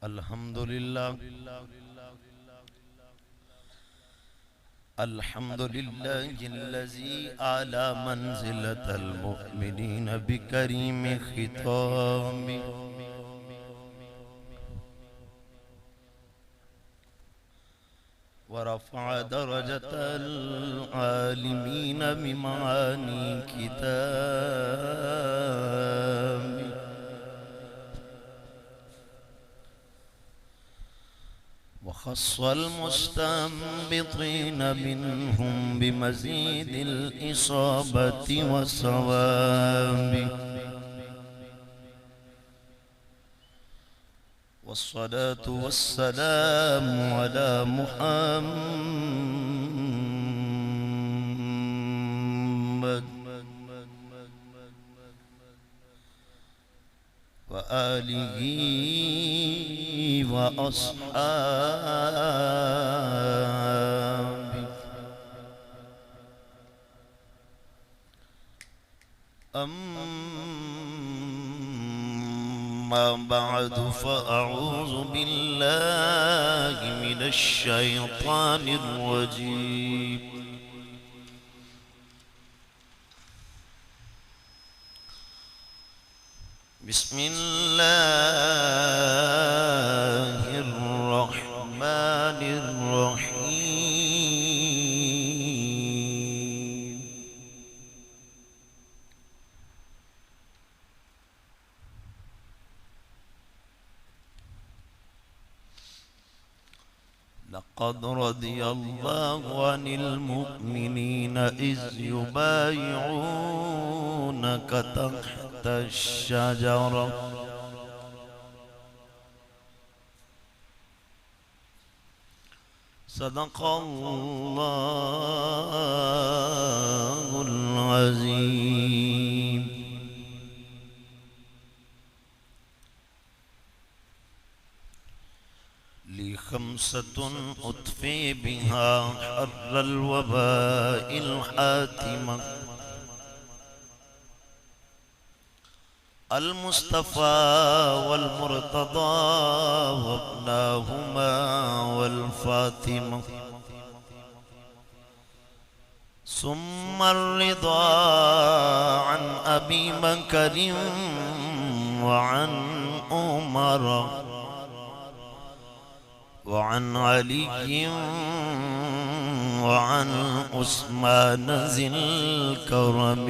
الحمد لله الحمد لله الذي أعلى منزلة المؤمنين بكريم ختام ورفع درجة العالمين بمعاني كتاب وخص المستنبطين منهم بمزيد الإصابة والصواب والصلاة والسلام على محمد وآله وأصحابه أما بعد فأعوذ بالله من الشيطان الرجيم بسم الله الرحمن الرحيم لقد رضي الله عن المؤمنين إذ يبايعونك تحت الشجرة صدق الله العظيم لي خمسة أطفئ بها حر الوباء الحاتمة المصطفى والمرتضى وابناهما والفاطمة ثم الرضا عن أبي بكر وعن عمر وعن علي وعن عثمان ذي الكرم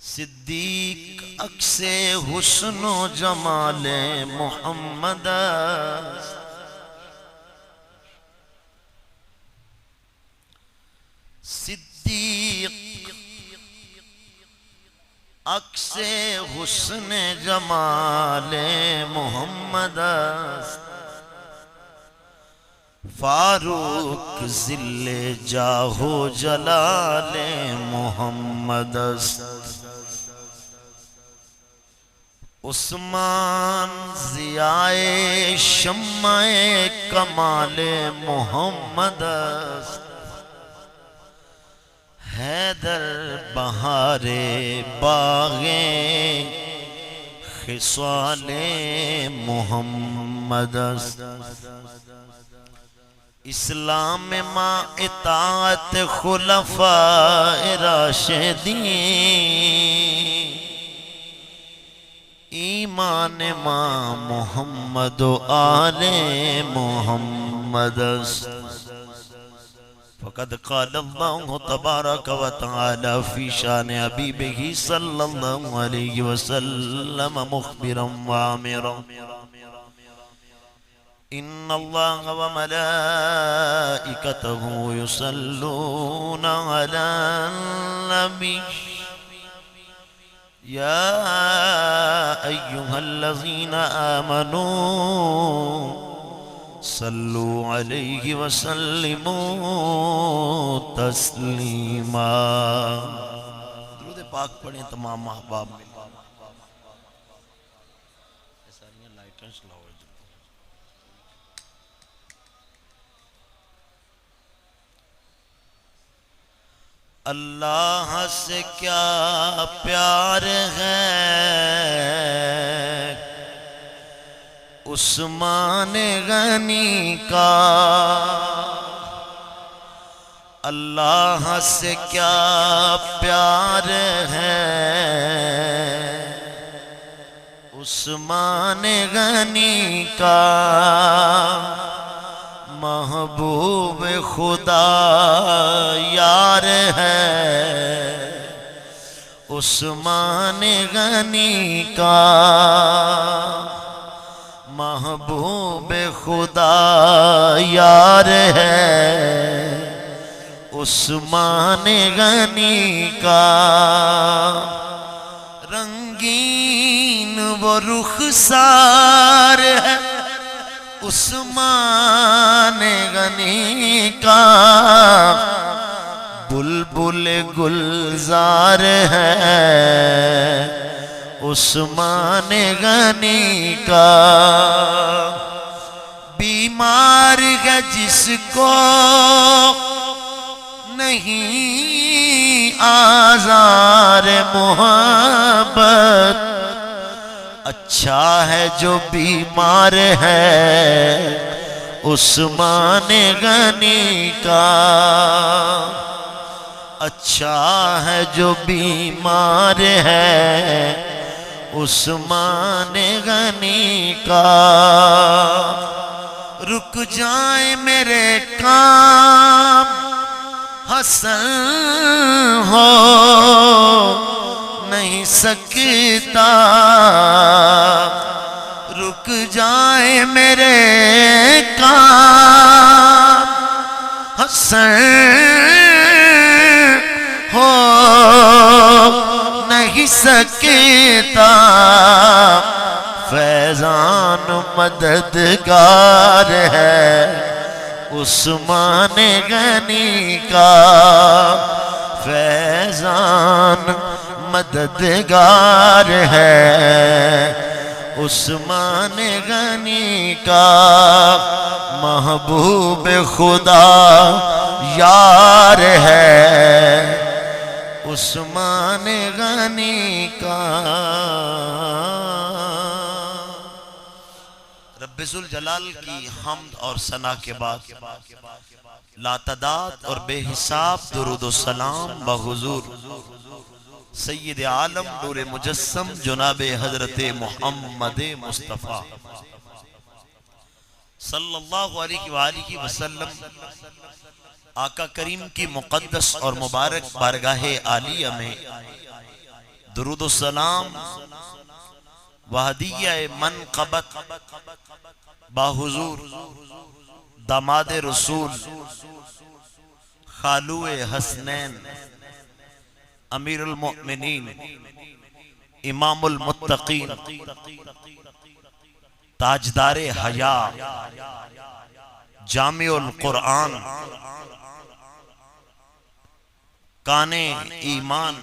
صدیق عکس حسن و جمال محمد صدیق عکس حسن جمال محمد فاروق ذل جاہ و جلال محمد عثمان ضیائے شمع کمال محمد حیدر بہار باغ خصال محمد اسلام ما اطاعت خلفاء راشدین ایمان ما محمد و آل محمد فقد قال اللہ تبارک و تعالی فی شان حبیبہ صلی اللہ علیہ وسلم مخبرا وآمرا ان اللہ وملائکته یصلون علی النبی یا ایہا الذین آمنوا صلوا علیہ وسلموا تسلیما درود پاک پڑھیں تمام احباب میں ساریاں لائٹیں چلاؤ اللہ سے کیا پیار ہے عثمان غنی کا اللہ سے کیا پیار ہے، عثمان غنی کا محبوب خدا یار ہے، عثمان غنی کا محبوب خدا یار ہے، عثمان غنی کا رنگین وہ رخسار ہے، عثمان غنی کا بلبل گلزار ہے، عثمان غنی کا بیمار ہے جس کو نہیں آزار محبت، اچھا ہے جو بیمار ہے عثمان غنی کا، اچھا ہے جو بیمار ہے عثمان غنی کا، رک جائیں میرے کام حسن ہو نہیں سکتا، رک جائیں میرے کام حسن ہو نہیں سکتا، فیضان مددگار ہے عثمان غنی کا، فیضان مددگار ہے عثمان غنی کا، محبوب خدا یار ہے عثمان غنی کا۔ رب ذوالجلال کی حمد اور ثنا کے بعد لاتعداد اور بے حساب درود و سلام بحضور سید عالم نور مجسم جناب حضرت محمد مصطفیٰ صلی اللہ علیہ وآلہ وسلم آقا کریم کی مقدس اور مبارک بارگاہ عالیہ میں درود و سلام وہدیہ منقبت باحضور داماد رسول خالو حسنین امیر المؤمنین امام المتقین تاجدار حیا جامع القرآن کان ایمان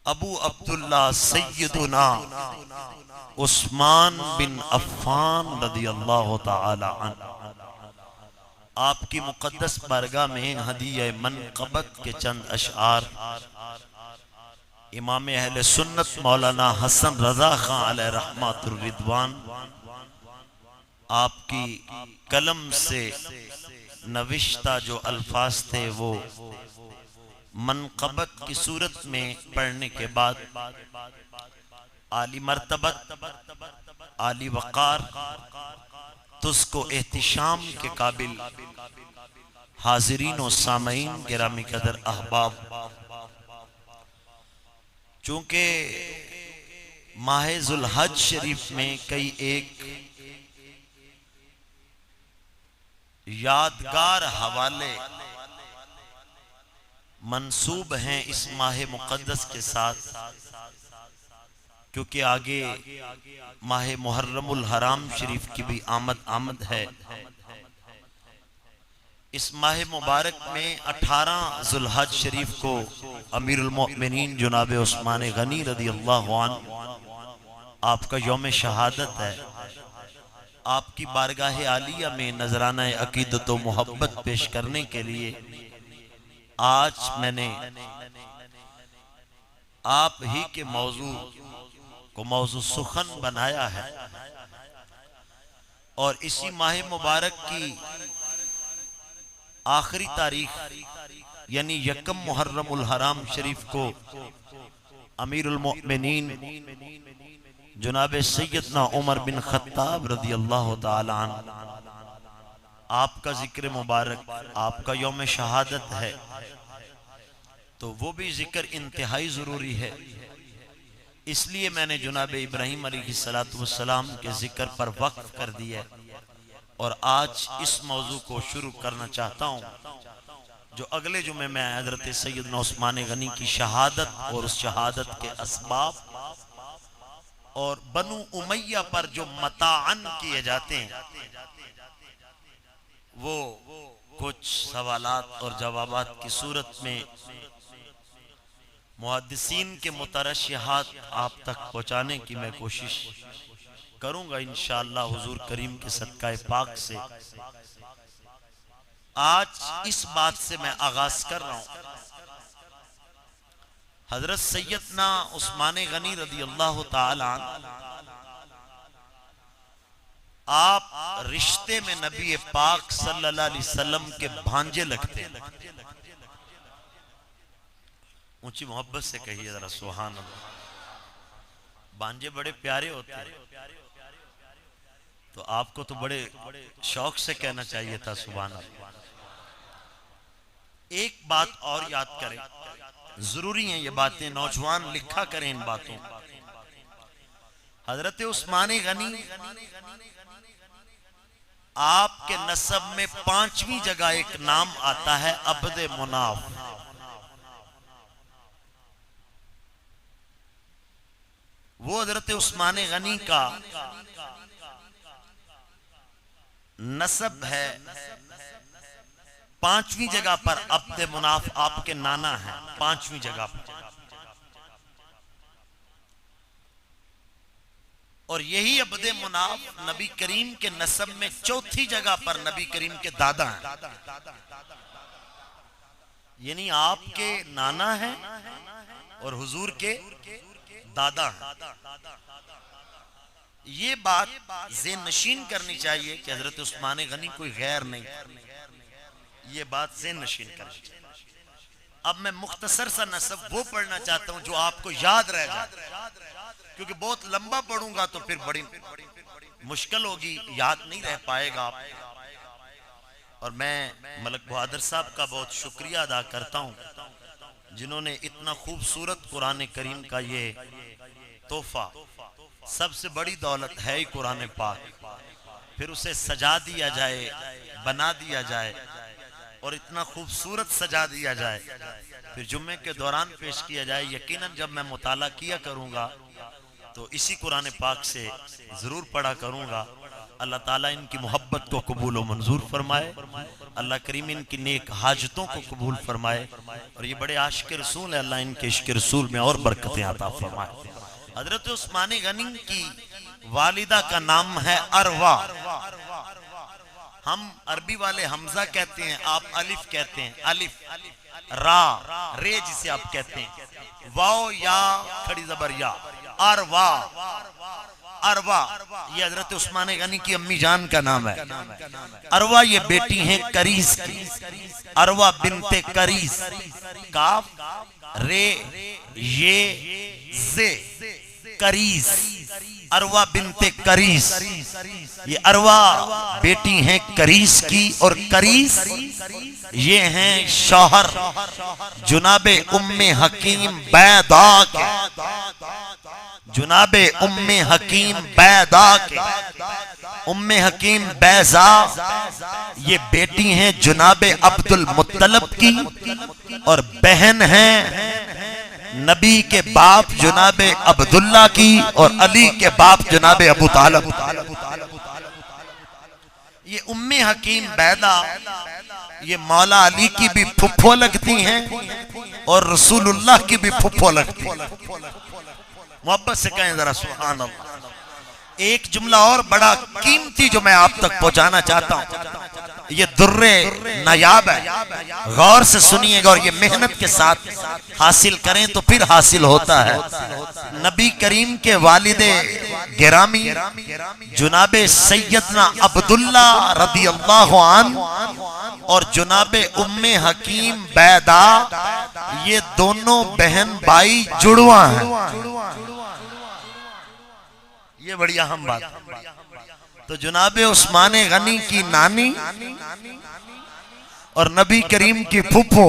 ابو عبداللہ سیدنا عثمان بن عفان رضی اللہ تعالی عنہ آپ کی مقدس بارگاہ میں ہدیہ منقبت کے چند اشعار امام اہل سنت مولانا حسن رضا خان علیہ رحمت الرضوان آپ کی قلم سے نوشتہ جو الفاظ تھے وہ منقبت کی صورت میں پڑھنے کے بعد عالی مرتبت عالی وقار تس کو احتشام کے قابل حاضرین و سامعین گرامی قدر احباب، چونکہ ماہ ذوالحج شریف میں کئی ایک یادگار حوالے منسوب ہیں اس ماہ مقدس کے ساتھ، کیونکہ آگے ماہ محرم الحرام شریف کی بھی آمد ہے۔ اس ماہ مبارک میں 18 ذوالحج شریف کو امیر المؤمنین جناب عثمان غنی رضی اللہ عنہ آپ کا یوم شہادت ہے۔ آپ کی بارگاہ عالیہ میں نذرانہ عقیدت و محبت پیش کرنے کے لیے آج میں نے آپ ہی کے موضوع کو موضوع سخن بنایا ہے، اور اسی ماہ مبارک کی آخری تاریخ یعنی یکم محرم الحرام شریف کو امیر المؤمنین جناب سیدنا عمر بن خطاب رضی اللہ تعالی عنہ آپ کا ذکر مبارک، آپ کا یوم شہادت ہے، تو وہ بھی ذکر انتہائی ضروری ہے۔ اس لیے میں نے جناب ابراہیم علیہ السلام کے ذکر پر وقف کر دیا اور آج اس موضوع کو شروع کرنا چاہتا ہوں، جو اگلے جمعے میں حضرت سیدنا عثمان غنی کی شہادت اور اس شہادت کے اسباب اور بنو امیہ پر جو مطاعن کیے جاتے ہیں، وہ کچھ سوالات اور جوابات کی صورت میں محدثین کے مترشحات آپ تک پہنچانے کی میں کوشش کروں گا انشاءاللہ حضور کریم کے صدقہ پاک سے۔ آج اس بات سے میں آغاز کر رہا ہوں، حضرت سیدنا عثمان غنی رضی اللہ تعالی عنہ آپ رشتے میں نبی پاک صلی اللہ علیہ وسلم کے بھانجے لگتے ہیں۔ اونچی محبت سے کہیے ذرا سبحان اللہ۔ بھانجے بڑے پیارے ہوتے ہیں، تو آپ کو تو بڑے شوق سے کہنا چاہیے تھا سبحان اللہ۔ ایک بات اور یاد کریں، ضروری ہیں یہ باتیں، نوجوان لکھا کریں ان باتوں۔ حضرت عثمان غنی آپ کے نسب میں 5ویں جگہ ایک نام آتا ہے عبد مناف۔ وہ حضرت عثمان غنی کا نسب ہے، 5ویں جگہ پر عبد مناف آپ کے نانا ہیں، 5ویں جگہ پر، اور یہی عبد مناف نبی کریم کے نسب میں 4تھی جگہ پر نبی کریم کے دادا ہیں، یعنی آپ کے نانا ہیں اور حضور کے دادا ہیں۔ یہ بات ذہن نشین کرنی چاہیے کہ حضرت عثمان غنی کوئی غیر نہیں، یہ بات ذہن نشین کرنی چاہیے۔ اب میں مختصر سا نسب وہ پڑھنا چاہتا ہوں جو آپ کو یاد رہ جائے، کیونکہ بہت لمبا پڑھوں گا تو پھر بڑی مشکل ہوگی، یاد نہیں رہ پائے گا۔ اور میں ملک بہادر صاحب کا بہت شکریہ ادا کرتا ہوں جنہوں نے اتنا خوبصورت قرآن کریم کا یہ تحفہ، سب سے بڑی دولت ہے ہی قرآن پاک، پھر اسے سجا دیا جائے، بنا دیا جائے اور اتنا خوبصورت سجا دیا جائے، پھر جمعے کے دوران پیش کیا جائے۔ یقیناً جب میں مطالعہ کیا کروں گا تو اسی قرآن پاک سے ضرور پڑھا کروں گا۔ اللہ تعالیٰ ان کی محبت کو قبول و منظور فرمائے، اللہ کریم ان کی نیک حاجتوں کو قبول فرمائے، اور یہ بڑے عاشق رسول ہیں، اللہ ان کے عشق رسول میں اور برکتیں عطا فرمائے۔ حضرت عثمان غنی کی والدہ کا نام ہے اروا، ہم عربی والے حمزہ کہتے ہیں، آپ الف کہتے ہیں، الف را رے جسے آپ کہتے ہیں، واو یا کھڑی زبر یا، اروا اروا یہ حضرت عثمان غنی کی امی جان کا نام ہے۔ اروا یہ بیٹی ہیں کریس کی، اروا بنت کریس، کاف رے یہ زے، کریس، اروا بنت کریس، یہ اروا بیٹی ہیں کریس کی، اور کریس یہ ہیں شوہر جناب ام حکیم بیضا کے، جناب ام حکیم بیضا کے۔ ام حکیم بیضا یہ بیٹی ہیں جناب عبد المطلب کی، اور بہن ہیں نبی کے باپ جناب عبداللہ کی، اور علی کے باپ جناب ابو طالب۔ یہ ام حکیم بیضا یہ مولا علی کی بھی پھپھو لگتی ہیں اور رسول اللہ کی بھی پھپھو لگتی ہیں۔ محبت سے کہیں ذرا سبحان اللہ۔ ایک جملہ اور بڑا قیمتی جو میں آپ تک پہنچانا چاہتا ہوں، یہ درے نایاب ہے، غور سے سنیے گا اور یہ محنت کے ساتھ حاصل کریں تو پھر حاصل ہوتا ہے۔ نبی کریم کے والد گرامی جناب سیدنا عبداللہ رضی اللہ عنہ اور جناب ام حکیم بیدا، یہ دونوں بہن بھائی جڑواں ہیں۔ یہ بڑی اہم بات۔ تو جناب عثمان غنی کی نانی اور نبی کریم کی پھپھو،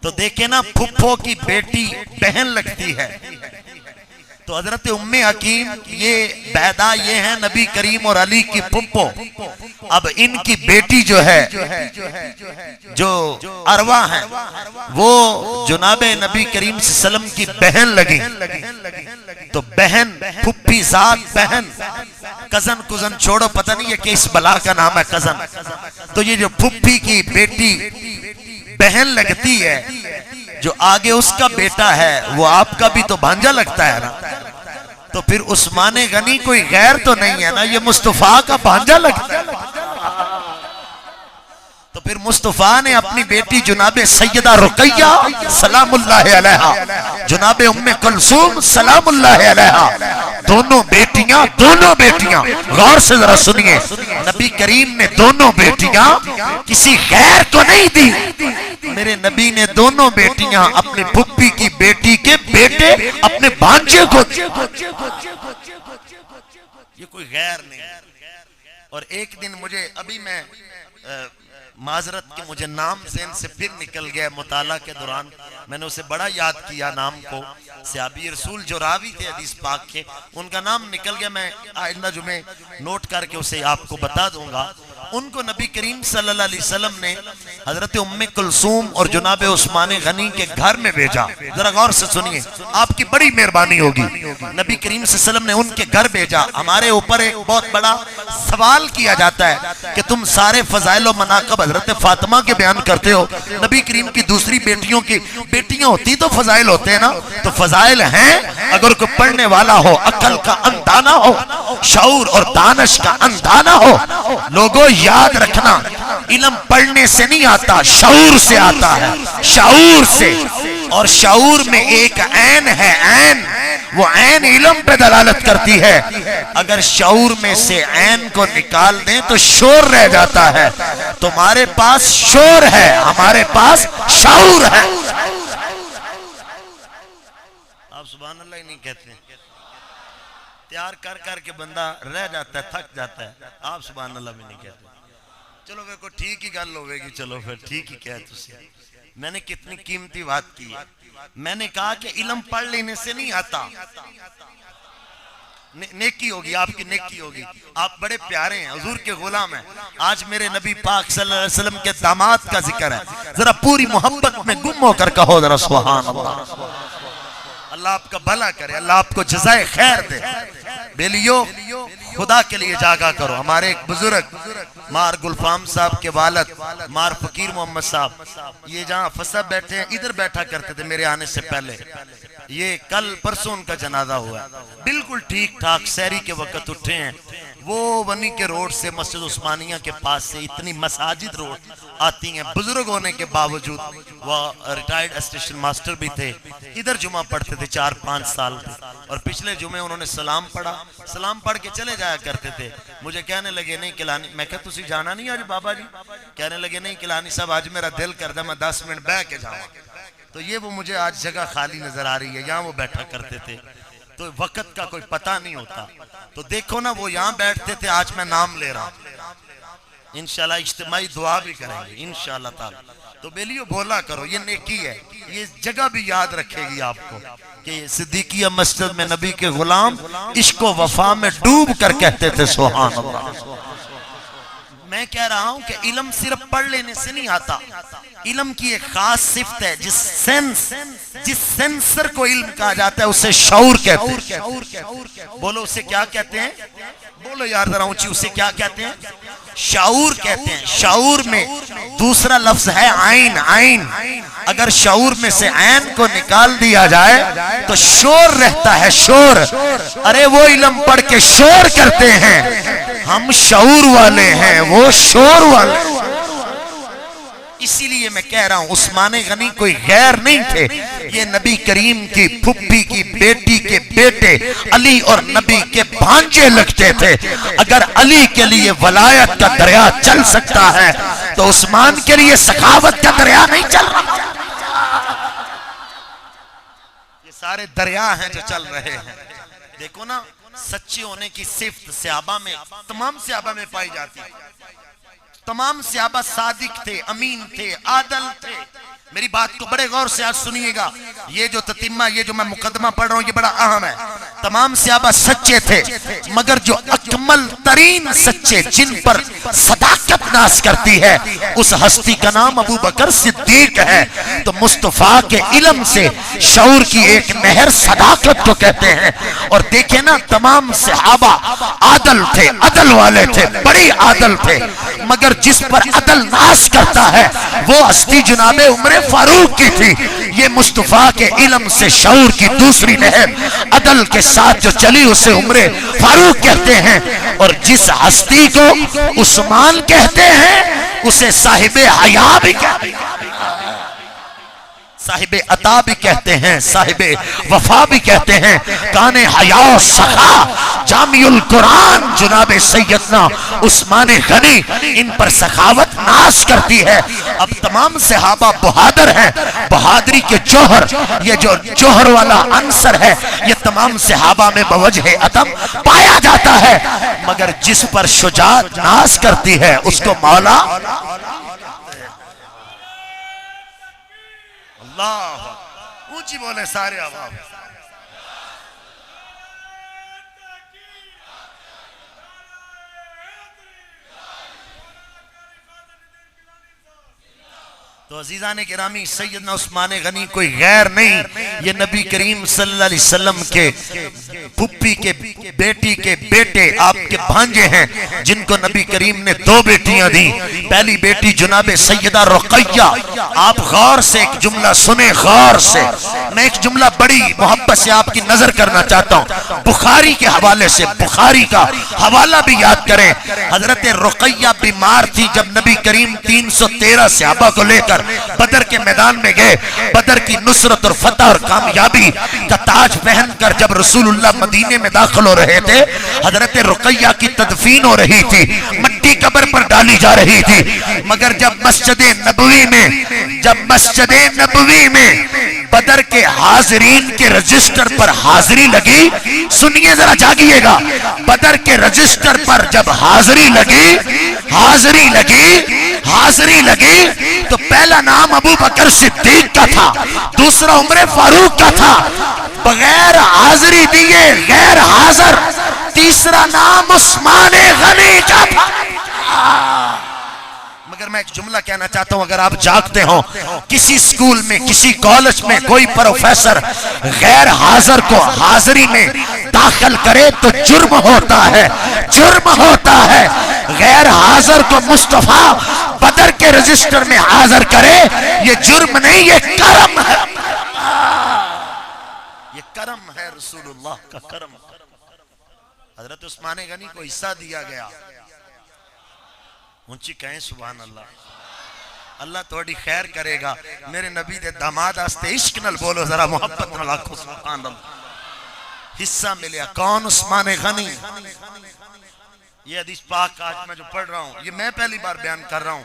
تو دیکھیں نا پھپھو کی بیٹی بہن لگتی ہے۔ تو حضرت ام حکیم یہ بیدا یہ ہیں نبی کریم اور علی کی پھپھو۔ اب ان کی بیٹی جو ہے جو اروا ہیں وہ جناب نبی کریم صلی اللہ علیہ وسلم کی بہن لگی۔ تو بہن پھپھی ذات بہن، کزن کزن چھوڑو، پتہ نہیں یہ کس بلا کا نام ہے کزن۔ تو یہ جو پھپھی کی بیٹی بہن لگتی ہے، جو آگے اس کا بیٹا ہے وہ آپ کا بھی تو بھانجا لگتا ہے نا۔ تو پھر عثمان غنی کوئی غیر تو نہیں ہے نا، یہ مصطفیٰ کا بھانجا لگتا ہے۔ تو پھر مصطفیٰ نے اپنی بیٹی جناب سیدہ رقیہ سلام اللہ علیہا، جناب ام کلثوم سلام اللہ علیہا، دونوں بیٹیاں غور سے ذرا سنیے، نبی کریم نے دونوں بیٹیاں کسی غیر کو نہیں دی، میرے نبی نے دونوں بیٹیاں اپنی پھپھی کی بیٹی کے بیٹے اپنے بھانجے کو، یہ کوئی غیر نہیں۔ اور ایک دن مجھے ابھی میں معذرت کہ مجھے نام ذہن سے پھر نکل گیا مطالعہ کے دوران، میں نے اسے بڑا یاد کیا نام کو، صحابی رسول جو راوی تھے حدیث پاک کے، ان کا نام نکل گیا، میں آئندہ جمعے نوٹ کر کے اسے آپ کو بتا دوں گا۔ ان کو نبی کریم صلی اللہ علیہ وسلم نے حضرت ام کلثوم اور جناب عثمان غنی کے گھر میں بھیجا۔ ذرا غور سے سنیے، آپ کی بڑی مہربانی ہوگی، نبی کریم صلی اللہ علیہ وسلم نے ان کے گھر بھیجا۔ ہمارے اوپر ایک بہت بڑا سوال کیا جاتا ہے کہ تم سارے فضائل و مناقب حضرت فاطمہ کے بیان کرتے ہو، نبی کریم کی دوسری بیٹیوں کی بیٹیاں ہوتی تو فضائل ہوتے ہیں نا، تو فضائل ہیں اگر کوئی پڑھنے والا ہو، عقل کا اندھا نہ ہو، شعور اور دانش کا اندھا نہ ہو۔ لوگوں یاد رکھنا، علم پڑھنے سے نہیں آتا، شعور سے آتا ہے، شعور سے۔ اور شعور میں ایک عین ہے، عین، وہ عین علم پہ دلالت کرتی ہے۔ اگر شعور میں سے عین کو نکال دیں تو شور رہ جاتا ہے۔ تمہارے پاس شور ہے، ہمارے پاس شعور ہے۔ آپ سبحان اللہ ہی نہیں کہتے ہیں، تیار کر کر کے بندہ رہ جاتا ہے، تھک جاتا ہے، آپ سبحان اللہ بھی نہیں کہتے۔ چلو وہ کوئی ٹھیک ہی گل ہوئے گی، چلو پھر ٹھیک ہی کہہ تسی۔ میں نے کتنی قیمتی بات کی ہے، میں نے کہا کہ علم پڑھ لینے سے نہیں آتا، نیکی ہوگی، آپ کی نیکی ہوگی، آپ بڑے پیارے ہیں، حضور کے غلام ہیں۔ آج میرے نبی پاک صلی اللہ علیہ وسلم کے داماد کا ذکر ہے، ذرا پوری محبت میں گم ہو کر کہو ذرا سبحان اللہ۔ اللہ آپ کا بھلا کرے، اللہ آپ کو جزائے خیر دے۔ بیلیو خدا کے لیے جاگا کرو۔ ہمارے ایک بزرگ مار گلفام صاحب کے والد مار فقیر محمد صاحب، یہ جہاں فسا بیٹھے ہیں ادھر بیٹھا کرتے تھے میرے آنے سے پہلے، یہ کل پرسوں ان کا جنازہ ہوا ہے، بالکل ٹھیک ٹھاک سحری کے وقت اٹھے ہیں۔ وہ ونی کے روڈ سے مسجد عثمانیہ کے پاس سے اتنی مساجد روڈ آتی ہیں، بزرگ ہونے کے باوجود وہ ریٹائرڈ اسٹیشن ماسٹر بھی تھے، ادھر جمعہ پڑھتے تھے 4-5 سال تھے، اور پچھلے جمعے انہوں نے سلام پڑھا، سلام پڑھ کے چلے جایا کرتے تھے۔ مجھے کہنے لگے نہیں کلانی، میں کہا تسی جانا نہیں آج بابا جی؟ کہنے لگے نہیں کلانی صاحب آج میرا دل کردہ میں 10 منٹ بیٹھ کے جاؤں۔ تو یہ وہ مجھے آج جگہ خالی نظر آ رہی ہے، یہاں وہ بیٹھا کرتے تھے، تو وقت کا کوئی پتہ نہیں ہوتا۔ تو دیکھو نا وہ یہاں بیٹھتے تھے، آج میں نام لے رہا ہوں، انشاءاللہ اجتماعی دعا بھی کریں گے انشاءاللہ تعالی۔ تو بیلیو بولا کرو، یہ نیکی ہے، یہ جگہ بھی یاد رکھے گی آپ کو کہ صدیقیہ مسجد میں نبی کے غلام عشق و وفا میں ڈوب کر کہتے تھے سبحان اللہ۔ میں کہہ رہا ہوں کہ علم صرف پڑھ لینے سے نہیں آتا، علم کی ایک خاص صفت ہے، جس سینسر کو علم کہا جاتا ہے اسے شعور کہتے ہیں۔ بولو اسے کیا کہتے ہیں؟ بولو یار ذرا اونچی، اسے کیا کہتے ہیں؟ شعور کہتے ہیں۔ شعور میں دوسرا لفظ ہے عین، عین۔ اگر شعور میں سے عین کو نکال دیا جائے تو شور رہتا ہے، شور۔ ارے وہ علم پڑھ کے شور کرتے ہیں، ہم شعور والے ہیں، وہ شور والے ہیں۔ اسی لیے میں کہہ رہا ہوں عثمان غنی کوئی غیر نہیں تھے، یہ نبی کریم کی پھپھی کی بیٹی کے بیٹے علی اور نبی کے بھانجے لگتے تھے۔ اگر علی کے لیے ولایت کا دریا چل سکتا ہے تو عثمان کے لیے سخاوت کا دریا نہیں چل رہا۔ یہ سارے دریا ہیں جو چل رہے ہیں۔ دیکھو نا، سچے ہونے کی صفت صحابہ میں، تمام صحابہ میں پائی جاتی ہے۔ تمام صحابہ صادق تھے، امین تھے، عادل تھے۔ میری بات کو بڑے غور سے آج سنیے گا، یہ جو تتمہ، یہ جو میں مقدمہ پڑھ رہا ہوں، یہ بڑا اہم ہے۔ تمام صحابہ سچے تھے، مگر جو اکمل ترین سچے، جن پر صداقت ناز کرتی ہے، اس ہستی کا نام ابو بکر صدیق ہے۔ تو مصطفیٰ کے علم سے شعور کی ایک نہر صداقت کو کہتے ہیں۔ اور دیکھیں نا، تمام صحابہ عادل تھے، عدل والے تھے، بڑی عادل تھے، مگر جس پر عدل ناز کرتا ہے وہ ہستی جناب عمر فاروق کی تھی۔ یہ مصطفیٰ کے علم سے شعور کی دوسری نہر عدل کے ساتھ جو چلی، اسے عمر فاروق کہتے ہیں۔ اور جس ہستی کو عثمان کہتے ہیں، اسے صاحب حیا بھی کہتے ہیں، صاحب عطا بھی کہتے ہیں، صاحب وفا بھی کہتے ہیں۔ کان حیا و سخا جامع القرآن جناب سیدنا عثمان غنی ان پر سخاوت ناز کرتی ہے۔ اب تمام صحابہ بہادر ہیں، بہادری کے جوہر، یہ جو جوہر والا عنصر ہے، یہ تمام صحابہ میں بوجہ عدم پایا جاتا ہے، مگر جس پر شجاعت ناز کرتی ہے اس کو مولا اللہ۔ اونچی بولے سارے عوام۔ تو عزیزان گرامی، سیدنا عثمان غنی کوئی غیر نہیں، یہ نبی کریم صلی اللہ علیہ وسلم کے پھپھی کے بیٹی کے بیٹے، آپ کے بھانجے ہیں، جن کو نبی کریم نے دو بیٹیاں دیں۔ پہلی بیٹی جناب سیدہ رقیہ۔ آپ غور سے ایک جملہ سنیں، غور سے میں ایک جملہ بڑی محبت سے آپ کی نظر کرنا چاہتا ہوں، بخاری کے حوالے سے، بخاری کا حوالہ بھی یاد کریں۔ حضرت رقیہ بیمار تھی، جب نبی کریم 313 صحابہ کو لے کر بدر کے میدان میں گئے، بدر کی نصرت اور فتح اور کامیابی کا تاج پہن کر جب رسول اللہ مدینے میں داخل ہو رہے تھے، حضرت رقیہ کی تدفین ہو رہی تھی، مٹی قبر پر ڈالی جا رہی تھی، مگر جب مسجد نبوی میں بدر کے حاضرین کے رجسٹر پر حاضری لگی، سنیے ذرا، جاگیے گا، بدر کے رجسٹر پر جب حاضری لگی تو پہلا نام ابو بکر صدیق کا تھا، دوسرا عمر فاروق کا تھا، بغیر حاضری دیے غیر حاضر تیسرا نام عثمان غنی کا تھا۔ مگر میں ایک جملہ کہنا چاہتا ہوں، اگر آپ جاگتے ہوں، کسی سکول میں، کسی کالج میں کوئی پروفیسر غیر حاضر کو حاضری میں داخل کرے تو جرم ہوتا ہے، جرم ہوتا ہے۔ غیر حاضر کو مصطفیٰ بدر کے رجسٹر میں حاضر کرے، یہ جرم نہیں، یہ کرم ہے، یہ کرم ہے، رسول اللہ کا کرم۔ حضرت عثمان غنی کو حصہ دیا گیا، اونچی کہیں سبحان اللہ۔ اللہ تھوڑی خیر کرے گا، میرے نبی دے داماد آستے عشق نل بولو ذرا، محبت نل آکھو سبحان اللہ۔ حصہ ملیا، کون؟ عثمان غنی۔ یہ حدیث پاک آج میں جو پڑھ رہا ہوں، یہ میں پہلی بار بیان کر رہا ہوں۔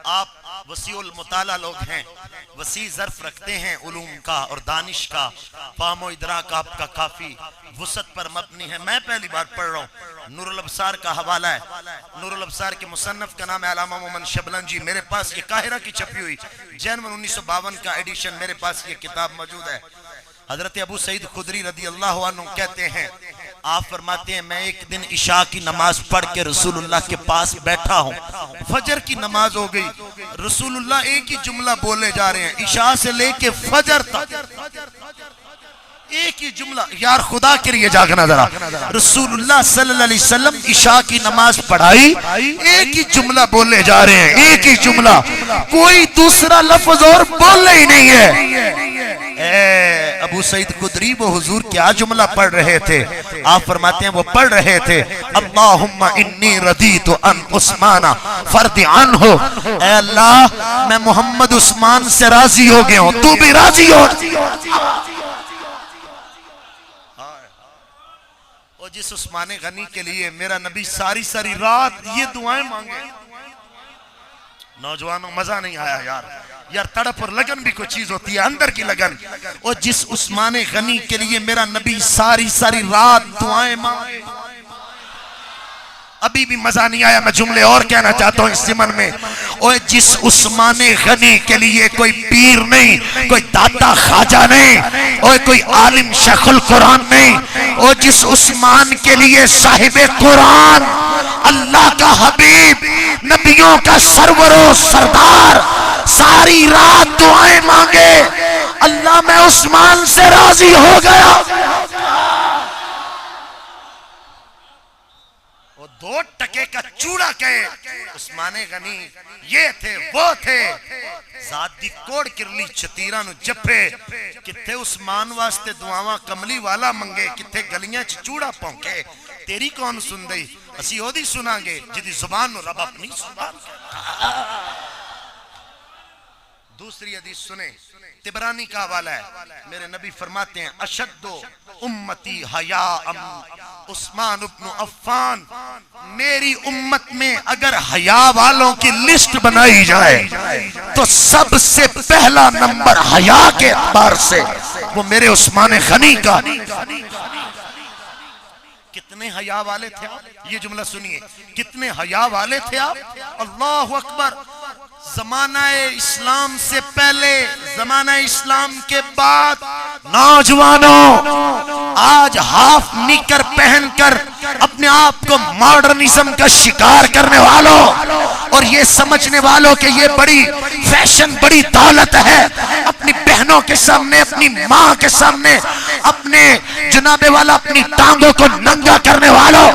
آپ وسیع المطالعہ لوگ ہیں، وسیع ظرف رکھتے ہیں علوم کا اور دانش کا، فہم و ادراک آپ کا کافی وسعت پر مبنی ہے۔ میں پہلی بار پڑھ رہا ہوں، نور الابصار کا حوالہ ہے، نور الابصار کے مصنف کا نام ہے علامہ مومن شبلن جی۔ میرے پاس یہ قاہرہ کی چھپی ہوئی جنوری 1952 کا ایڈیشن میرے پاس یہ کتاب موجود ہے۔ حضرت ابو سعید خدری رضی اللہ عنہ کہتے ہیں، آپ فرماتے ہیں، میں ایک دن عشاء کی نماز پڑھ کے رسول اللہ کے پاس بیٹھا ہوں، فجر کی نماز ہو گئی، رسول اللہ ایک ہی جملہ بولے جا رہے ہیں عشاء سے لے کے فجر تک، ایک ہی جملہ۔ یار خدا کے لیے جاگنا ذرا، رسول اللہ صلی اللہ علیہ وسلم عشاء کی نماز پڑھائی، ایک ہی جملہ بولے جا رہے ہیں، ایک ہی جملہ، کوئی دوسرا لفظ اور بولنا ہی نہیں ہے۔ ابو سعید خدری وہ حضور کیا جملہ پڑھ رہے تھے؟ آپ فرماتے ہیں وہ پڑھ رہے تھے اللہم انی رضیت ان عثمان فرد عنہ، اے اللہ میں محمد عثمان سے راضی ہو گیا ہوں، تو بھی راضی ہو۔ اور جس عثمان غنی کے لیے میرا نبی ساری ساری رات یہ دعائیں مانگے۔ نوجوانوں مزہ نہیں آیا یار تڑپ اور لگن بھی کوئی چیز ہوتی ہے، اندر کی لگن۔ اور جس عثمان غنی کے لیے میرا نبی ساری ساری رات دعائیں مانگے، ابھی بھی مزہ نہیں آیا، میں جملے اور کہنا چاہتا ہوں اس ضمن میں۔ اور جس عثمان غنی کے لیے کوئی پیر نہیں، کوئی داتا خواجہ نہیں، اور کوئی عالم شیخ القرآن نہیں، اور جس عثمان کے لیے صاحب قرآن، اللہ کا حبیب، نبیوں کا سرور و سردار ساری رات دعائیں مانگے، اللہ میں عثمان سے راضی ہو گیا۔ وہ 2 ٹکے کا چوڑا کہے عثمان غنی یہ تھے وہ تھے، ذات دی کوڑ کرلی چتیرہ نو جپے، کتھے عثمان واسطے دعاواں کملی والا منگے، کتھے گلیاں چوڑا پونکے، تیری کون سن دئی؟ اسی ہو دی سناں گے جدی زبان نو رب اپنی زبان۔ دوسری حدیث سنیں، تبرانی کا حوالہ ہے، میرے نبی فرماتے ہیں اشد امتی حیاء عثمان بن عفان، میری امت میں اگر حیا والوں کی لسٹ بنائی جائے تو سب سے پہلا نمبر حیا کے اعتبار سے وہ میرے عثمان غنی کا۔ کتنے حیا والے تھے آپ؟ یہ جملہ سنیے، کتنے حیا والے تھے آپ؟ اللہ اکبر۔ زمانہ اسلام سے پہلے، زمانہ اسلام کے بعد، نوجوانوں آج ہاف نیکر پہن کر اپنے آپ کو ماڈرنزم کا شکار کرنے والوں اور یہ سمجھنے والوں کہ یہ بڑی فیشن، بڑی دولت ہے، اپنی بہنوں کے سامنے، اپنی ماں کے سامنے، اپنے جناب والا اپنی ٹانگوں کو ننگا کرنے والوں،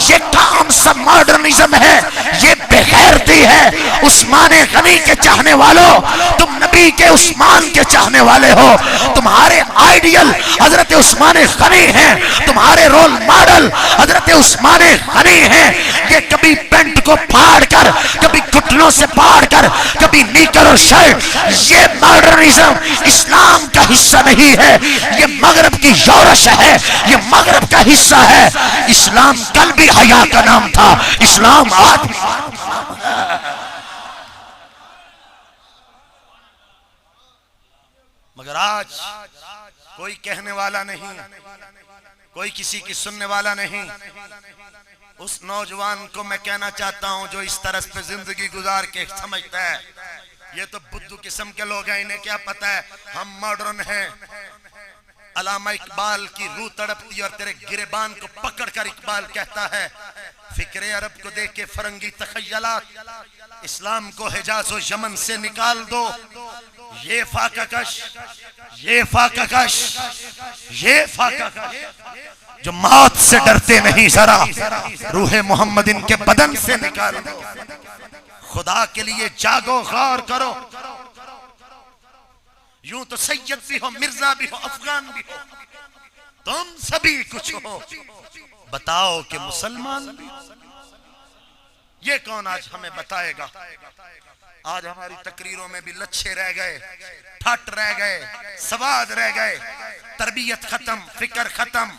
یہ کام سب ماڈرنزم ہے، یہ بے غیرتی ہے۔ عثمان غنی کے چاہنے والوں، تم نبی کے عثمان کے چاہنے والے ہو، تمہارے آئیڈیل حضرت عثمان غنی ہیں، تمہارے رول ماڈل حضرت عثمان غنی ہیں۔ یہ کبھی پینٹ کو پھاڑ کر، کبھی گھٹنوں سے پھاڑ کر، کبھی نیکر اور شرٹ، یہ ماڈرنزم اسلام کا حصہ نہیں ہے، یہ مغرب کی یورش ہے، یہ مغرب کا حصہ ہے۔ اسلام کل بھی حیا کا نام تھا، اسلام آج بھی۔ مگر آج کوئی کہنے والا نہیں، کوئی کسی کی سننے والا نہیں۔ اس نوجوان کو میں کہنا چاہتا ہوں جو اس طرح پہ زندگی گزار کے سمجھتا ہے یہ تو بدھو قسم کے لوگ ہیں، انہیں کیا پتا ہے ہم ماڈرن ہیں۔ علامہ اقبال کی روح تڑپتی اور تیرے گریبان کو پکڑ کر اقبال کہتا ہے فکر عرب کو دیکھ کے فرنگی تخیلات، اسلام کو حجاز و یمن سے نکال دو، یہ فاقہ کش، یہ فاقہ کش، یہ فاقہ کش جو موت سے ڈرتے نہیں، ذرا روح محمد ان کے بدن سے نکال دو۔ خدا کے لیے جاگو، غور کرو۔ یوں تو سید بھی ہو، مرزا بھی ہو، افغان بھی ہو، تم سبھی کچھ ہو، بتاؤ کہ مسلمان بھی۔ یہ کون آج ہمیں بتائے گا؟ آج ہماری تقریروں میں بھی لچھے رہ گئے، ٹھٹ رہ گئے، سواد رہ گئے، تربیت ختم، فکر ختم،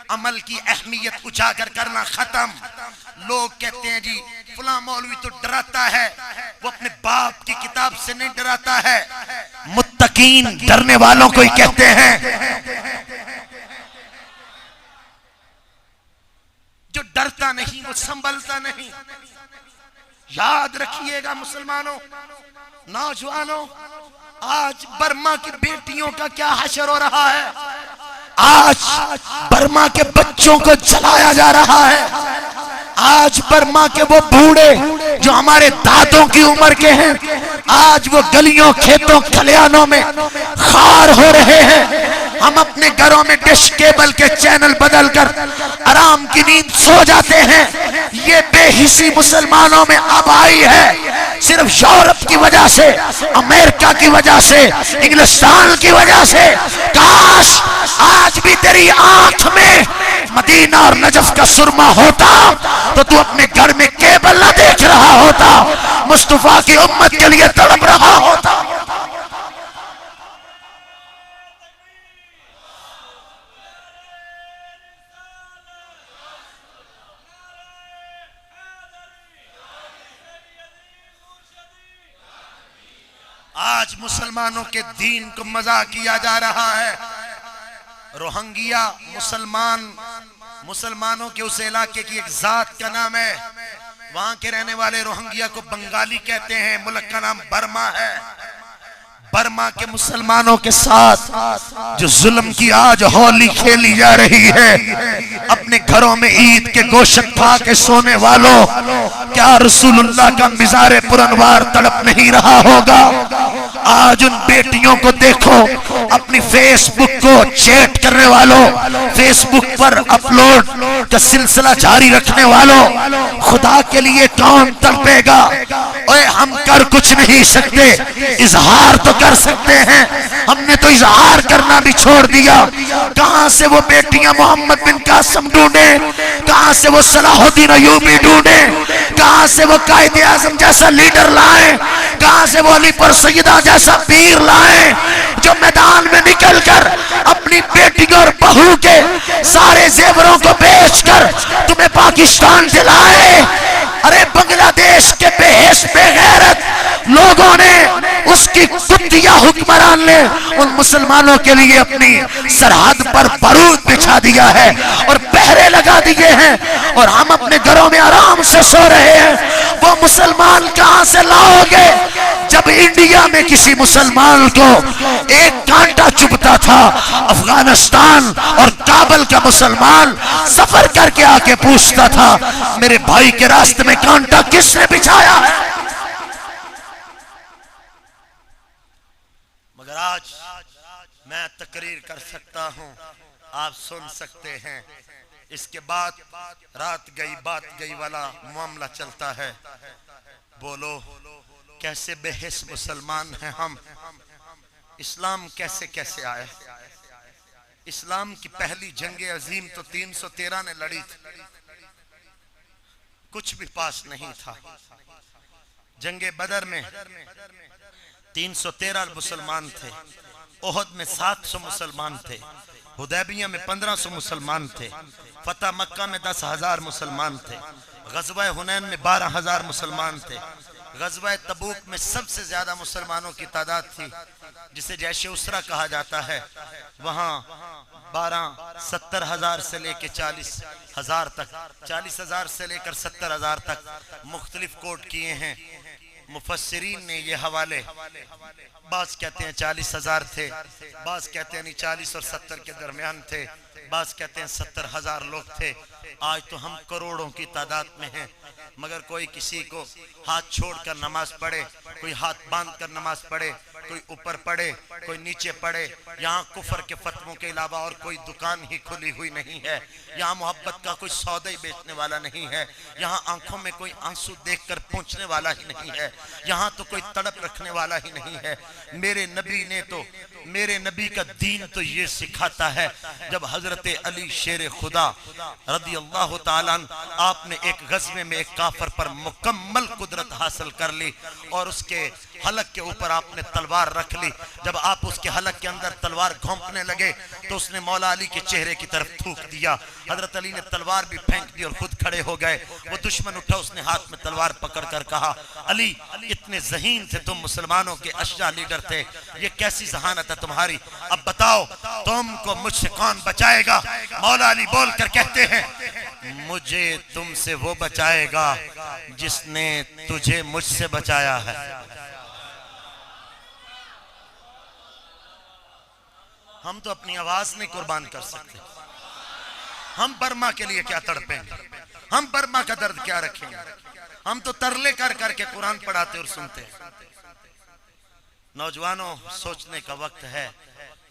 عمل کی اہمیت اجاگر کرنا ختم۔ لوگ کہتے ہیں جی فلاں مولوی تو ڈراتا ہے، وہ اپنے باپ کی کتاب سے نہیں ڈراتا ہے۔ متقین ڈرنے والوں کو ہی کہتے ہیں، جو ڈرتا نہیں وہ سنبھلتا نہیں۔ یاد رکھیے گا مسلمانوں، نوجوانوں، آج برما کی بیٹیوں کا کیا حشر ہو رہا ہے۔ آج برما کے بچوں کو جلایا جا رہا ہے۔ آج برما کے وہ بوڑھے جو ہمارے دادوں کی عمر کے ہیں، آج وہ گلیوں، کھیتوں، کھلیانوں میں خار ہو رہے ہیں۔ ہم اپنے گھروں میں ڈش کیبل کے چینل بدل کر آرام کی نیند سو جاتے ہیں۔ یہ بے حسی مسلمانوں میں اب آئی ہے، صرف یورپ کی وجہ سے، امریکہ کی وجہ سے، انگلستان کی وجہ سے۔ کاش آج بھی تیری آنکھ میں مدینہ اور نجف کا سرما ہوتا تو تو اپنے گھر میں کیبل نہ دیکھ رہا ہوتا، مصطفیٰ کی امت کے لیے تڑپ رہا ہوتا۔ آج مسلمانوں کے دین کو مذاق کیا جا رہا ہے۔ روہنگیا مسلمانوں کے اس علاقے کی ایک ذات کا نام ہے، وہاں کے رہنے والے روہنگیا کو بنگالی کہتے ہیں، ملک کا نام برما ہے۔ برما کے مسلمانوں کے ساتھ جو ظلم کی آج ہولی کھیلی جا رہی ہے، اپنے گھروں میں عید کے گوشت کھا کے سونے والوں، کیا رسول اللہ کا مزار پرانوار تڑپ نہیں رہا ہوگا؟ آج ان بیٹیوں کو دیکھو، اپنی فیس بک کو چیٹ کرنے والوں، فیس بک پر اپلوڈ کا سلسلہ جاری رکھنے والوں، خدا کے لیے کون تڑپے گا؟ اوے ہم کر کچھ نہیں سکتے، اظہار تو کر سکتے ہیں، ہم نے تو اظہار کرنا بھی چھوڑ دیا۔ کہاں سے وہ بیٹیاں محمد بن قاسم ڈھونڈیں، کہاں سے وہ صلاح الدین ایوبی ڈھونڈیں، کہاں سے وہ قائد اعظم جیسا لیڈر لائیں، کہاں سے وہ علی پر سیدہ جیسا پیر لائیں جو میدان میں نکل کر اپنی بیٹیوں اور بہو کے سارے زیوروں کو بیچ کر تمہیں پاکستان دلائے۔ ارے بنگلہ دیش کے بے حس بے غیرت لوگوں نے، اس کی کتیا حکمران نے ان مسلمانوں کے لیے اپنی سرحد پر بارود بچھا دیا ہے اور پہرے لگا دیے ہیں، اور ہم اپنے گھروں میں آرام سے سو رہے ہیں۔ وہ مسلمان کہاں سے لاؤ گے؟ جب انڈیا میں کسی مسلمان کو ایک کانٹا چبھتا تھا، افغانستان اور کابل کا مسلمان سفر کر کے آ کے پوچھتا تھا میرے بھائی کے راستے میں کانٹا کس نے بچھایا ہے؟ مگر آج میں تقریر کر سکتا ہوں، آپ سن سکتے ہیں، اس کے بعد رات گئی بات گئی والا معاملہ چلتا ہے۔ بولو کیسے بے حس مسلمان ہیں ہم؟ اسلام کیسے کیسے آیا؟ اسلام کی پہلی جنگ عظیم تو 313 نے لڑی تھی، کچھ بھی پاس نہیں تھا۔ جنگ بدر میں 313 مسلمان تھے، احد میں 700 مسلمان تھے، حدیبیہ میں 1500 مسلمان تھے، فتح مکہ میں 10,000 مسلمان تھے، غزوہ حنین میں 12,000 مسلمان تھے، غزوہ تبوک میں سب سے زیادہ مسلمانوں کی تعداد تھی جسے جیش اسرہ کہا جاتا ہے، وہاں 70,000 سے لے کے 40,000 تک، 40,000 سے لے کر 70,000 تک مختلف کوٹ کیے ہیں۔ مفسرین نے یہ حوالے، بعض کہتے ہیں 40,000 تھے، بعض کہتے ہیں 40 اور 70 کے درمیان تھے، بعض کہتے ہیں 70,000 لوگ تھے۔ آج تو ہم کروڑوں کی تعداد میں ہیں، مگر کوئی کسی کو ہاتھ چھوڑ کر نماز پڑھے، کوئی ہاتھ باندھ کر نماز پڑھے، کوئی اوپر پڑھے، کوئی نیچے پڑھے۔ یہاں کفر کے فتووں کے علاوہ اور کوئی دکان ہی کھلی ہوئی نہیں ہے، یہاں محبت کا کوئی سودا ہی بیچنے والا نہیں ہے، یہاں آنکھوں میں کوئی آنسو دیکھ کر پہنچنے والا ہی نہیں ہے، یہاں تو کوئی تڑپ رکھنے والا ہی نہیں ہے۔ میرے نبی کا دین تو یہ سکھاتا ہے، جب حضرت علی شیر خدا رضی اللہ تعالیٰ عنہ آپ نے ایک غزوے میں ایک کافر پر مکمل قدرت حاصل کر لی اور اس کے حلق کے اوپر آپ نے تلوار رکھ لی، جب آپ اس کے حلق کے اندر تلوار گھونپنے لگے تو اس نے مولا علی کے چہرے کی طرف تھوک دیا، حضرت علی نے تلوار بھی پھینک دی اور خود کھڑے ہو گئے۔ وہ دشمن اٹھا، اس نے ہاتھ میں تلوار پکڑ کر کہا علی اتنے ذہین تھے تم، مسلمانوں کے اشجع لیڈر تھے، یہ کیسی ذہانت ہے تمہاری؟ اب بتاؤ تم کو مجھ سے کون بچائے گا؟ مولا علی بول کر کہتے ہیں مجھے تم سے وہ بچائے گا جس نے تجھے مجھ سے بچایا ہے۔ ہم تو اپنی آواز نہیں قربان کر سکتے، ہم برما کے لیے کیا تڑپیں گے، ہم برما کا درد کیا رکھیں گے؟ ہم تو ترلے کر کر کے قرآن پڑھاتے اور سنتے ہیں۔ نوجوانوں سوچنے کا وقت ہے،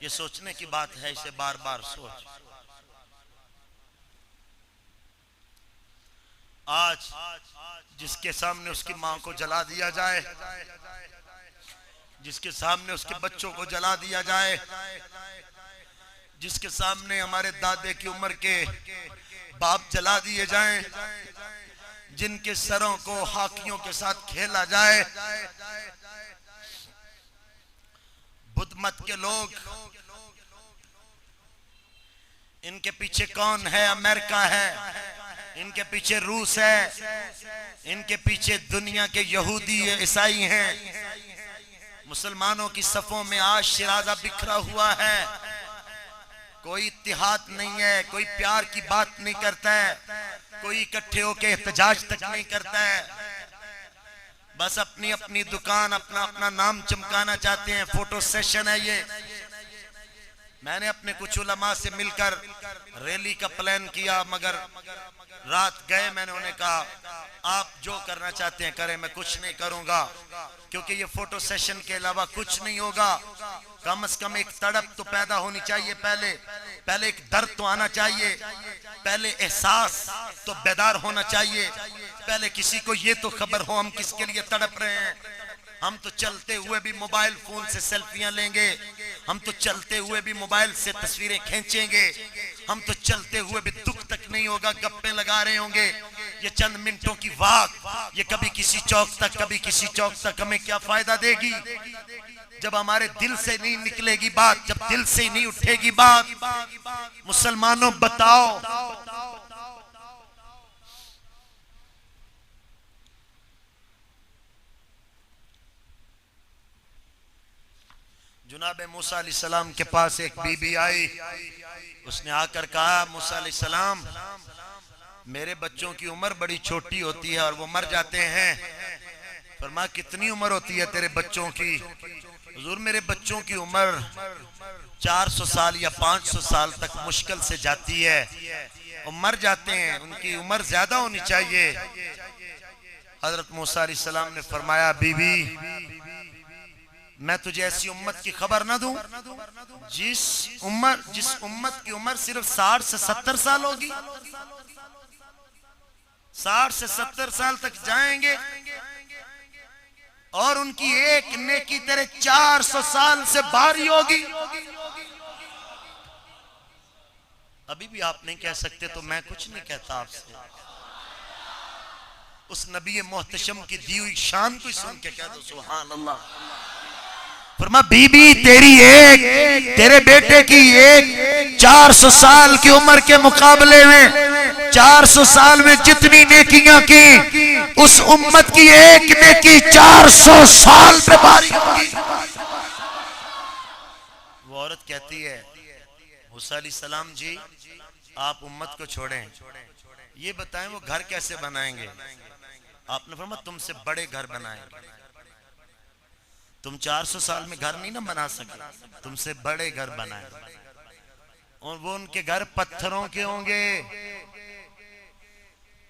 یہ سوچنے کی بات ہے، اسے بار بار سوچ۔ آج جس کے سامنے اس کی ماں کو جلا دیا جائے، جس کے سامنے اس کے بچوں کو جلا دیا جائے، جس کے سامنے ہمارے دادے کی عمر کے باپ جلا دیے جائیں، جن کے سروں کو ہاکیوں کے ساتھ کھیلا جائے، بدھ مت کے لوگ، ان کے پیچھے کون ہے؟ امریکہ ہے، ان کے پیچھے روس ہے، ان کے پیچھے دنیا کے یہودی عیسائی ہیں۔ مسلمانوں کی صفوں میں آج شرازہ بکھرا ہوا ہے، کوئی اتحاد نہیں ہے، کوئی پیار کی بات نہیں کرتا ہے، کوئی اکٹھے ہو کے احتجاج تک نہیں کرتا ہے، بس اپنی اپنی دکان، اپنا اپنا نام چمکانا چاہتے ہیں۔ فوٹو سیشن ہے یہ۔ میں نے اپنے کچھ علماء سے مل کر ریلی کا پلان کیا، مگر رات گئے، میں نے انہیں کہا آپ جو کرنا چاہتے ہیں کریں، میں کچھ نہیں کروں گا، کیونکہ یہ فوٹو سیشن کے علاوہ کچھ نہیں ہوگا۔ کم از کم ایک تڑپ تو پیدا ہونی چاہیے، پہلے ایک درد تو آنا چاہیے، پہلے احساس تو بیدار ہونا چاہیے، پہلے کسی کو یہ تو خبر ہو ہم کس کے لیے تڑپ رہے ہیں۔ ہم تو چلتے ہوئے بھی موبائل فون سے سیلفیاں لیں گے، ہم تو چلتے ہوئے بھی موبائل سے تصویریں کھینچیں گے، ہم تو چلتے ہوئے بھی دکھ تک نہیں ہوگا، گپیں لگا رہے ہوں گے۔ یہ چند منٹوں کی واک، یہ کبھی کسی چوک تک کبھی کسی چوک تک ہمیں کیا فائدہ دے گی؟ جب ہمارے دل سے نہیں نکلے گی بات، جب دل سے نہیں اٹھے گی بات۔ مسلمانوں بتاؤ، جناب موسیٰ علیہ السلام کے پاس ایک بی بی آئی، اس نے آ کر کہا موسیٰ علیہ السلام میرے بچوں کی عمر بڑی چھوٹی ہوتی ہے اور وہ مر جاتے ہیں۔ فرمایا کتنی عمر ہوتی ہے تیرے بچوں کی؟ حضور میرے بچوں کی عمر 400 سال یا 500 سال تک مشکل سے جاتی ہے، وہ مر جاتے ہیں، ان کی عمر زیادہ ہونی چاہیے۔ حضرت موسیٰ علیہ السلام نے فرمایا بی بی میں تجھے ایسی امت کی خبر نہ دوں جس امت کی عمر صرف 60 سے 70 سال ہوگی، 60 سے 70 سال تک جائیں گے اور ان کی ایک نیکی تیرے 400 سال سے بھاری ہوگی۔ ابھی بھی آپ نہیں کہہ سکتے تو میں کچھ نہیں کہتا آپ سے، اس نبی محتشم کی دی ہوئی شان کو سن کے کہہ دو سبحان اللہ۔ فرما بی بی تیری ایک، تیرے بیٹے کی ایک 400 سال کی عمر کے مقابلے میں 400 سال میں جتنی نیکیاں کی، اس امت کی ایک نیکی 400 سال پہ بھاری ہوگی۔ وہ عورت کہتی ہے موسیٰ علیہ السلام جی آپ امت کو چھوڑیں، یہ بتائیں وہ گھر کیسے بنائیں گے؟ آپ نے فرمایا تم سے بڑے گھر بنائیں گے، تم 400 سال میں گھر نہیں نہ بنا سکے، تم سے بڑے گھر بنائیں، اور وہ ان کے گھر پتھروں کے ہوں گے۔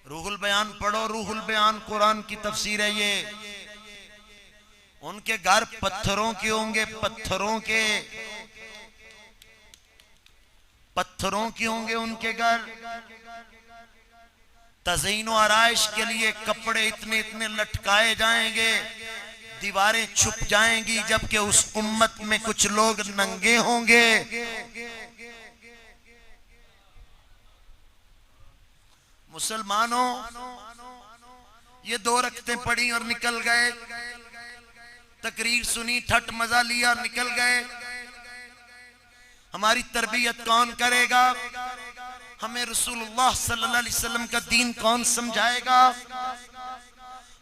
روح البیان پڑھو، روح البیان قرآن کی تفسیر ہے یہ، ان کے گھر پتھروں کے ہوں گے، پتھروں کے ہوں گے ان کے گھر۔ تزئین و آرائش کے لیے کپڑے اتنے اتنے لٹکائے جائیں گے، دیواریں چھپ جائیں گی، جبکہ اس امت میں کچھ لوگ ننگے ہوں گے۔ مسلمانوں یہ 2 رکعتیں پڑھی اور نکل گئے، تقریر سنی، ٹھٹ مزہ لیا اور نکل گئے۔ ہماری تربیت کون کرے گا؟ ہمیں رسول اللہ صلی اللہ علیہ وسلم کا دین کون سمجھائے گا؟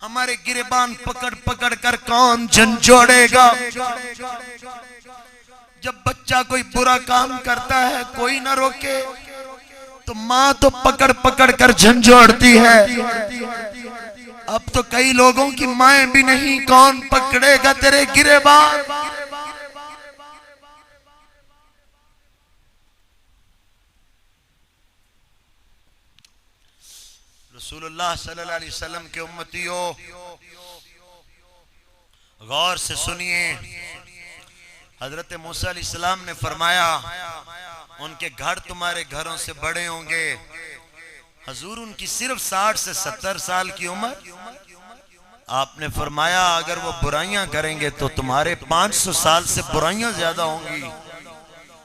ہمارے گریبان پکڑ پکڑ کر کون جھنجھوڑے گا؟ جب بچہ کوئی برا کام کرتا ہے کوئی نہ روکے تو ماں تو پکڑ پکڑ کر جھنجھوڑتی ہے، اب تو کئی لوگوں کی مائیں بھی نہیں، کون پکڑے گا تیرے گریبان؟ رسول اللہ صلی اللہ علیہ وسلم کے امتیوں غور سے سنیے، حضرت موسیٰ علیہ السلام نے فرمایا ان کے گھر تمہارے گھروں سے بڑے ہوں گے۔ حضور ان کی صرف 60 سے 70 سال کی عمر، آپ نے فرمایا اگر وہ برائیاں کریں گے تو تمہارے 500 سال سے برائیاں زیادہ ہوں گی،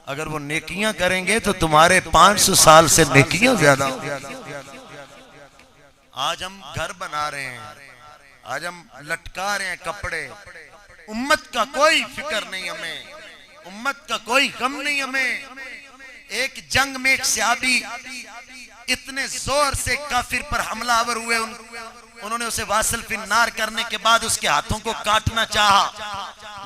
اگر وہ نیکیاں کریں گے تو تمہارے 500 سال سے نیکیاں زیادہ ہوں۔ آج ہم گھر بنا رہے ہیں، آج ہم لٹکا رہے ہیں کپڑے، امت کا کوئی فکر نہیں ہمیں، امت کا کوئی غم نہیں ہمیں۔ ایک جنگ میں ایک صحابی اتنے زور سے کافر پر حملہ آور ہوئے، انہوں نے اسے واصل فی النار کرنے کے بعد اس کے ہاتھوں کو کاٹنا چاہا۔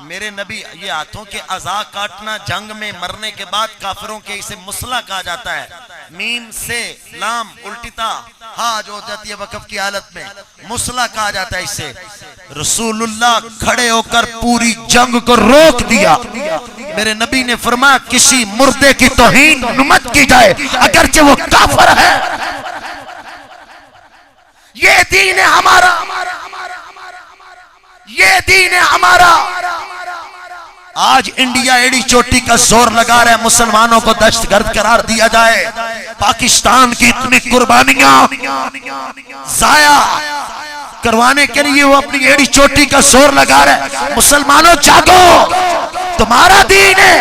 میرے نبی، یہ ہاتھوں کے اعضاء کاٹنا جنگ میں مرنے کے بعد کافروں کے، اسے مسلح کہا جاتا ہے، میم سے لام الٹتا ہا جو ہو جاتی ہے وقف کی حالت میں، مسلح کہا جاتا ہے اسے۔ رسول اللہ کھڑے ہو کر پوری جنگ کو روک دیا۔ میرے نبی نے فرمایا کسی مردے کی توہین مت کی جائے اگرچہ وہ کافر ہے، یہ دین ہے ہمارا، یہ دین ہے ہمارا۔ آج انڈیا ایڑی چوٹی کا زور لگا رہا ہے مسلمانوں کو دہشت گرد قرار دیا جائے، پاکستان کی اتنی قربانیاں ضائع کروانے کے لیے وہ اپنی ایڑی چوٹی کا زور لگا رہا ہے۔ مسلمانوں جاگو، تمہارا دین ہے۔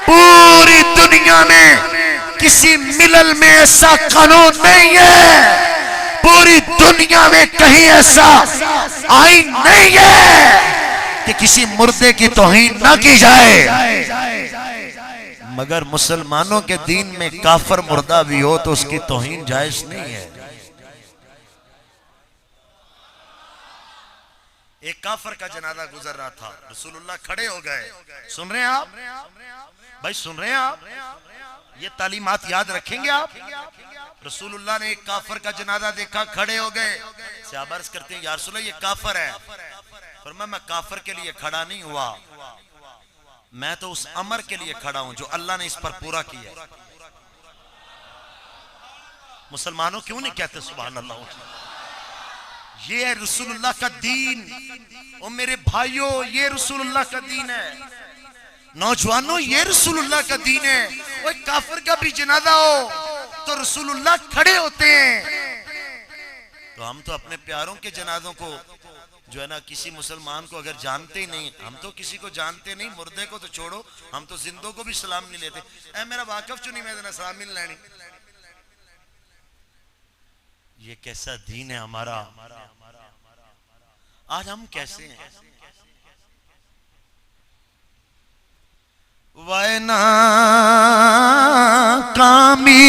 پوری دنیا میں کسی ملل میں ایسا قانون نہیں ہے، پوری دنیا میں کہیں ایسا آئین نہیں ہے کہ کسی مردے کی توہین نہ کی جائے، مگر مسلمانوں کے دین میں کافر مردہ بھی ہو تو اس کی توہین جائز نہیں ہے۔ ایک کافر کا جنازہ گزر رہا تھا، رسول اللہ کھڑے ہو گئے۔ سن رہے ہیں آپ بھائی، سن رہے ہیں آپ؟ یہ تعلیمات یاد رکھیں گے آپ؟ رسول اللہ نے ایک کافر کا جنازہ دیکھا، کھڑے ہو گئے۔ صحابہ عرض کرتے ہیں یا رسول اللہ یہ کافر ہے۔ فرمایا میں کافر کے لیے کھڑا نہیں ہوا، میں تو اس امر کے لیے کھڑا ہوں جو اللہ نے اس پر پورا کیا۔ مسلمانوں کیوں نہیں کہتے سبحان اللہ؟ یہ ہے رسول اللہ کا دین۔ اور میرے بھائیوں، یہ رسول اللہ کا دین ہے۔ نوجوانوں، یہ رسول اللہ کا دین ہے۔ وہ ایک کافر کا بھی جنازہ ہو تو رسول اللہ کھڑے ہوتے ہیں۔ تو ہم تو اپنے پیاروں کے جنازوں کو جو ہے نا، کسی مسلمان کو اگر جانتے ہی نہیں، ہم تو کسی کو جانتے نہیں، مردے کو تو چھوڑو، ہم تو زندوں کو بھی سلام نہیں لیتے۔ اے میرا واقف چنی میں دینا سلام نہیں لینی۔ یہ کیسا دین ہے ہمارا؟ آج ہم کیسے ہیں؟ وَإِنَا کامی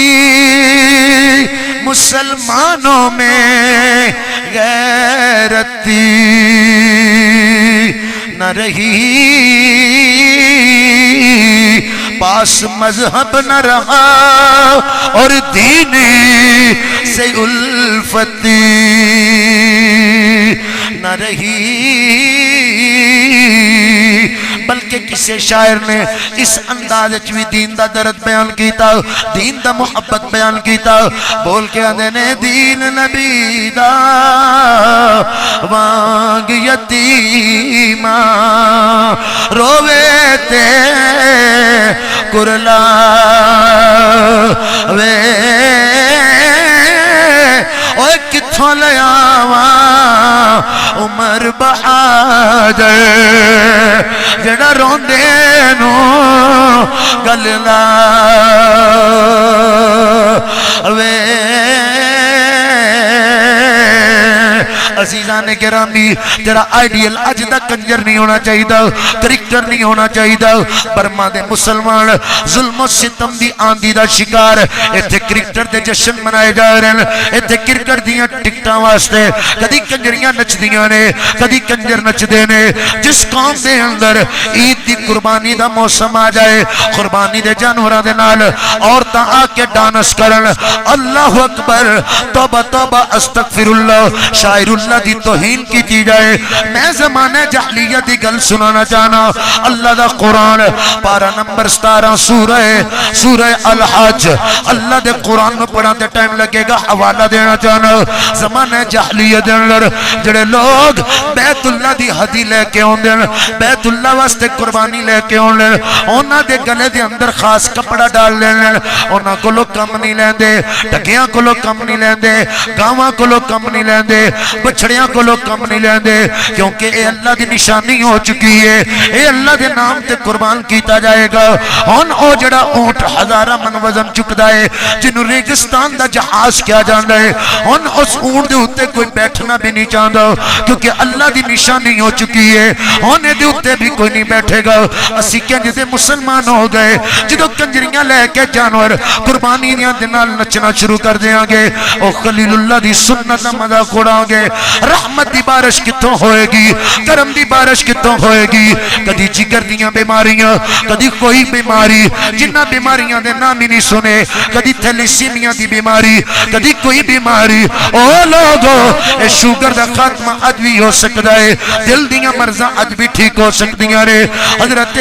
مسلمانوں میں غیرتی نہ رہی، پاس مذہب نہ رہا اور دین سے الفتی نہ رہی، بلکہ کسی شاعر نے اس انداز بھی دین دا درد بیان کیتا، دین دا محبت بیان کیتا، بول کے آدھے نے دین نبی دا وانگ یتیمہ روے تے کرلا وے، اوہ کتھوں لیاواں عمر بہادر جڑا روندے نو گلنا وے۔ عزیزان گرامی، تیرا آئیڈیل اج دا کنجر نہیں ہونا چاہیے، کرکٹر نہیں ہونا چاہیے۔ برما دے مسلمان ظلم و ستم دی آندھی دا شکار، ایتھے کرکٹر دے جشن منائے جا رہے ہیں، ایتھے کرکٹ دیاں ٹکٹاں واسطے کدی کنجریاں نچ دیاں نے، کدی کنجر نچ دے نے۔ جس قوم دے اندر عید دی قربانی دا موسم آ جائے، قربانی دے جانوراں دے نال عورتاں آ کے ڈانس کرن، اللہ اکبر، توبہ توبہ استغفر اللہ، شاعر اللہ دی توہین کی جائے۔ میں زمانہ جہلیت دی گل سنانا چاہنا۔ اللہ دا قرآن پارہ نمبر 17 سورہ الحج، اللہ دے قرآن میں پڑھاتے ٹائم لگے گا، حوالہ دینا چاہنا۔ زمانہ جہلیت دے اندر جڑے لوگ بیت اللہ دی ہدی لے کے ہوندے، بیت اللہ واسطے قربانی لے کے ہوندے، انہاں دے گلے دے اندر خاص کپڑا ڈال لینے، انہاں کو لوگ کم نہیں لیندے، ڈگیاں کو لوگ کم نہیں لیندے، گاواں کو لوگ کم نہیں لیندے، بچڑیاں کو کو لوگ کم نہیں لیں دے کیونکہ اے اللہ دی نشانی ہو چکی ہے اے اللہ دے نام تے قربان کیتا جائے گا ہن او جڑا اونٹ ہزارہ من وزن چکدا ہے جنوں ریگستان دا جہاز کیا جاندا ہے ہن اس اونٹ دے اوتے کوئی بیٹھنا بھی نہیں چاہندا کیونکہ اللہ دی نشانی ہو چکی ہے ہن دے اوتے بھی کوئی نہیں بیٹھے گا اسی کنج دے مسلمان ہو گئے جدوں کنجریاں لے کے جانور قربانی دے نال نچنا شروع کر دیاں گے او خلیل اللہ دی سنت دا مذاق اڑاؤ گے رحمت دی بارش کتوں ہوئے گی کرم دی بارش کتوں ہوئے گی کدی جگر دیاں بیماریاں کدی کوئی بیماری جنہ بیماریاں دے نام ہی نہیں سنے کدی تھیلیسیمیا دی بیماری کدی کوئی بیماری او لوگو اے شوگر دا خاتمہ اج بھی ہو سکتا ہے دل دیاں مرضاں اج بھی ٹھیک ہو سکتیاں نے حضرت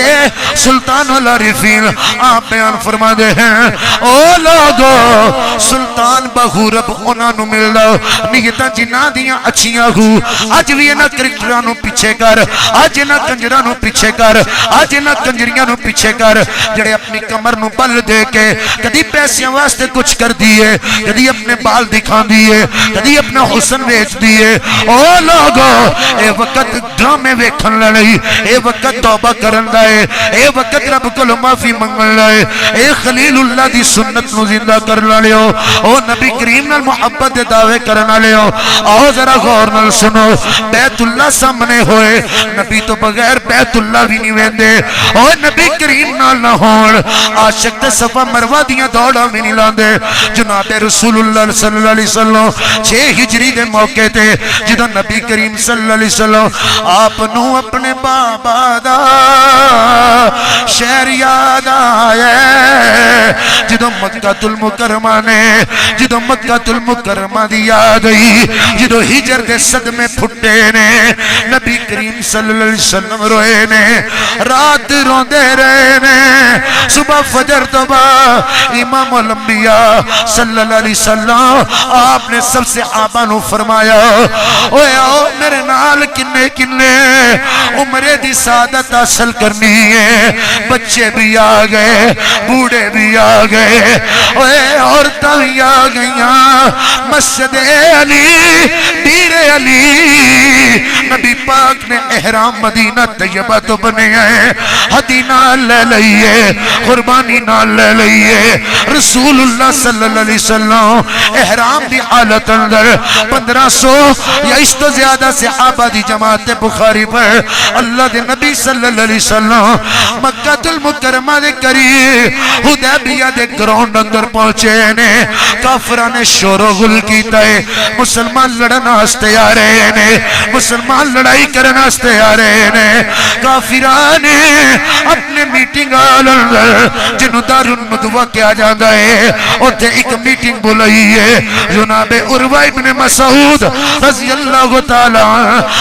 سلطان العارفین آپ بیان فرما دے ہیں او لوگو سلطان بہو رب انہاں نو ملدا نیتاں جنہاں دیاں اچھیاں ہو اج بھی انہاں کرکٹراں نو پیچھے کر اج انہاں کنجراں نو پیچھے کر اج انہاں کنجریاں نو پیچھے کر جڑے اپنی کمر نو بل دے کے کدی پیسیاں واسطے کچھ کر دیے کدی اپنے بال دکھا دیے کدی اپنا حسن بیچ دیے او لوگو اے وقت ڈرامے ویکھن لئی اے وقت توبہ کرن دا اے اے وقت رب کول معافی منگن دا اے اے خلیل اللہ دی سنت نو زندہ کرن والےو او نبی کریم نال محبت دے دعوے کرن والےو آؤ ذرا غور نال سنو بیت اللہ سامنے ہوئے نبی تو بغیر بیت اللہ بھی نہیں ویندے او نبی کریم نال نہ ہون عاشق تے صفا مروہ دیاں دوڑاں بھی نہیں لاندے جناب رسول اللہ صلی اللہ علیہ وسلم 6 ہجری دے موقع تے جدوں نبی کریم صلی اللہ علیہ وسلم آپ نو اپنے بابا دا شہر یاد آئے جدوں مکہ المکرمہ نے جدوں مکہ المکرمہ دی یاد آئی جدوں ہجر دے صدمے پھٹے نے نبی کریم صلی اللہ علیہ وسلم روئے نے رات روندے رہے نے صبح فجر تو بعد امام الانبیاء صلی اللہ علیہ وسلم آپ نے سب سے صحابہ نو فرمایا اوے آؤ میرے نال کنے کنے عمرے دی سعادت حاصل کرنی ہے بچے بھی آ گئے بوڑھے بھی آ گئے اوے عورتاں بھی آ گئیاں مسجد علی دیر علی نبی پاک نے احرام مدینہ طیبہ تو بنے ہیں ہدی نال لے لئیے قربانی نال لے لئیے رسول اللہ صلی اللہ علیہ وسلم احرام دی حالت اندر 1500 یا اس تو زیادہ صحابہ دی جماعت بخاری پر اللہ دے نبی صلی اللہ علیہ وسلم مکہ المکرمہ دے قریب حدیبیہ دے گراؤنڈ اندر پہنچے نے کافران نے شور و غل کیتا ہے مسلمان لڑنا ہستے آ رہے نے مسلمان لڑائی کرنا ہستے آ رہے نے کافران نے اپنے میٹنگ آل اندر جنہوں دار المدوہ کیا جاندہ ہے اور تے ایک میٹنگ بلائی ہے جناب عروہ ابن مسعود رضی اللہ تعالیٰ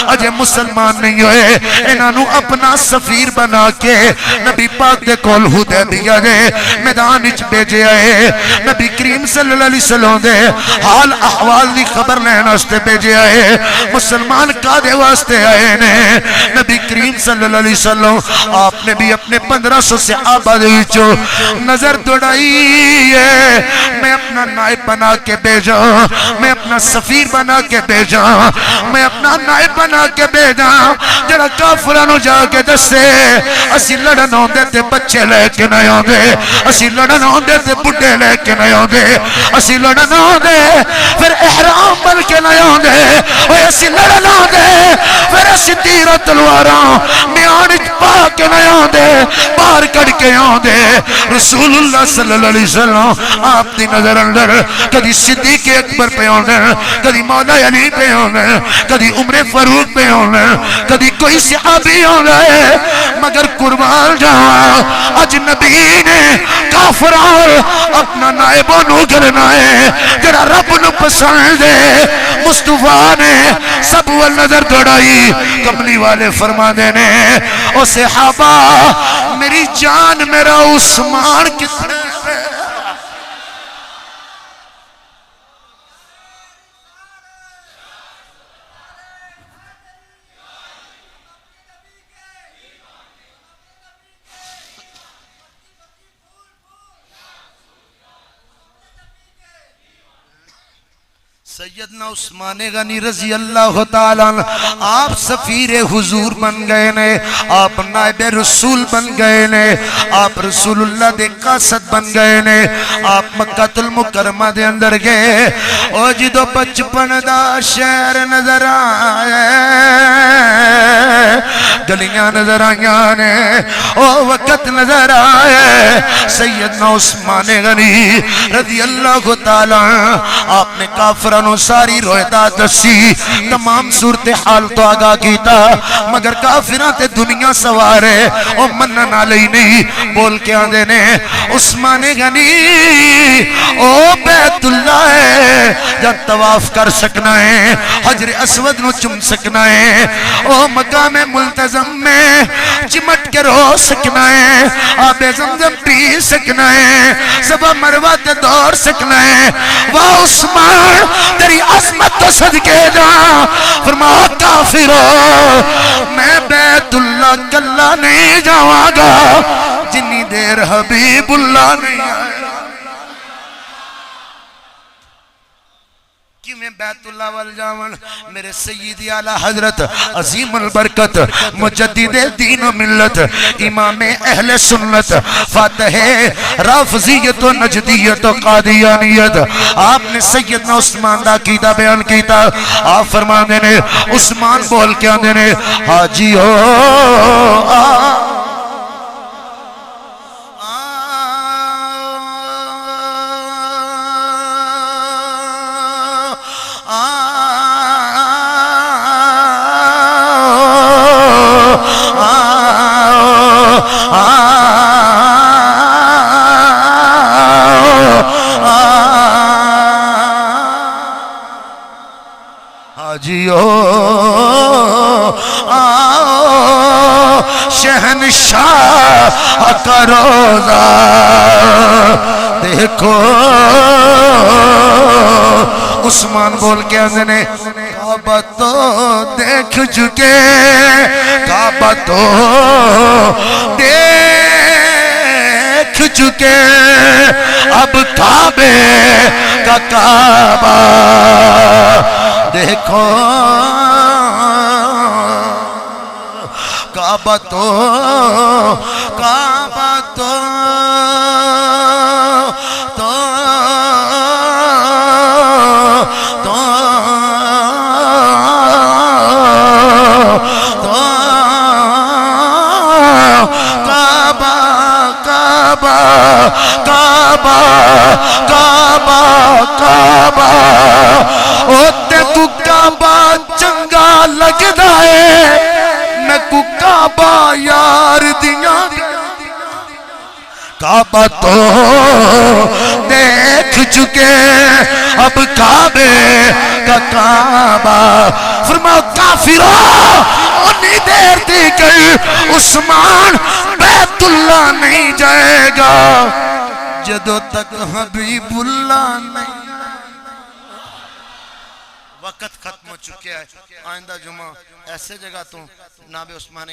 اجے مسلمان نہیں ہوئے انہوں اپنا سفیر بنا کے نبی پاک دے کول حدیبیہ دے میدان اچ بیجے آئے نبی کریم صلی اللہ علیہ وسلم دے حال احوال دی خبر لینا ہستے بیجے آئے مسلمان کا دے واسطے آئے نے نبی کریم صلی اللہ علیہ وسلم آپ نے بھی اپنے 1500 صحابہ دے وچوں نظر دوڑائی ہے میں اپنا نائب بنا کے بھیجا میں اپنا سفیر بنا کے بھیجا میں اپنا نائب بنا کے بھیجا جڑا کافرانو جا کے دسے اسی لڑن ہوندے تے بچے لے کے نہیں ہوندے اسی لڑن ہوندے تے بڑھے لے کے نہیں ہوندے اسی لڑن ہوندے پھر احرام بن کے نہیں ہوندے اوے اسی لڑن ہوندے پھر اسی تیر و تلواراں میان وچ پا کے نہیں ہوندے باہر کڑ کے ہوندے رسول اللہ صلی اللہ علیہ وسلم آپ دی نظر اندر کدی صدیق اکبر پہ ہوندے کدی مولا علی پہ ہوندے کدی عمر فاروق پہ ہوندے کدی کوئی صحابی ہوندے مگر قربان جاواں اج نبی نے کافران اپنا نائبوں نو کرنا ہے جڑا رب نو پسند ہے مصطفیٰ نے سب ول نظر دوڑائی کملی والے فرما دینے او صحابہ میری جان میرا عثمان کتنے ہے سیدنا عثمان غنی رضی اللہ تعالیٰ عنہ آپ سفیر حضور بن گئے نے، آپ نائب رسول بن گئے نے، آپ رسول اللہ دے قاصد بن گئے نے، آپ مکہ المکرمہ دے اندر گئے، او جدو بچپن دا شہر نظر آئے، گلیاں نظر آئیاں نے، او وقت نظر آئے، سیدنا عثمان غنی رضی اللہ تعالیٰ آپ نے کافرانو ساری رویدہ دسی، تمام صورتحال تو آگاہ کیتا، مگر کافران تے دنیا سوارے او منن علی نہیں، بول کے آن دینے عثمان غنی او بیت اللہ ہے، جب طواف کر سکنا ہے، حجر اسود نو چم سکنا ہے، او مقام ملتزم میں چمٹ کے رو سکنا ہے، آب زمزم پی سکنا ہے، صبح مروہ تے دور سکنا ہے، واہ عثمان تیری عظمت تو صدقے جا، فرمایا کافرو میں بیت اللہ کلا نہیں جاواں گا جنی دیر حبیب اللہ نہیں آئے، کیوں میں بیت اللہ والجاون میرے سیدی اعلیٰ حضرت عظیم البرکت مجدد دین و ملت امام اہل سنت فاتح رافضیت و نجدیت و قادیانیت، آپ نے سیدنا عثمان دا عقیدہ بیان کیتا، آپ فرما دینے عثمان بول کے آن دینے حاجی ہو حاجیو آؤ شہنشاہ کا روزہ دیکھو، عثمان بول کے اندنے کعبہ تو دیکھ چکے، کعبہ تو دیکھ چکے، اب کعبے کا کعبہ دیکھو، کعبہ تو کعبہ تو تو تو تو کعبہ کعبہ کعبہ کعبہ کعبہ او تے کو کعبہ چنگا لگدا ہے، میں کو کعبہ یار دیاں، کعبہ تو دیکھ چکے، اب کعبے کا کعبہ، فرماؤ کافرہ انی دیر دی گئی عثمان بیت اللہ نہیں جائے گا جدو تک حبیب اللہ نہیں، وقت ختم ہو چکے ہے، آئندہ جمعہ ایسے جگہ تو ناب عثمان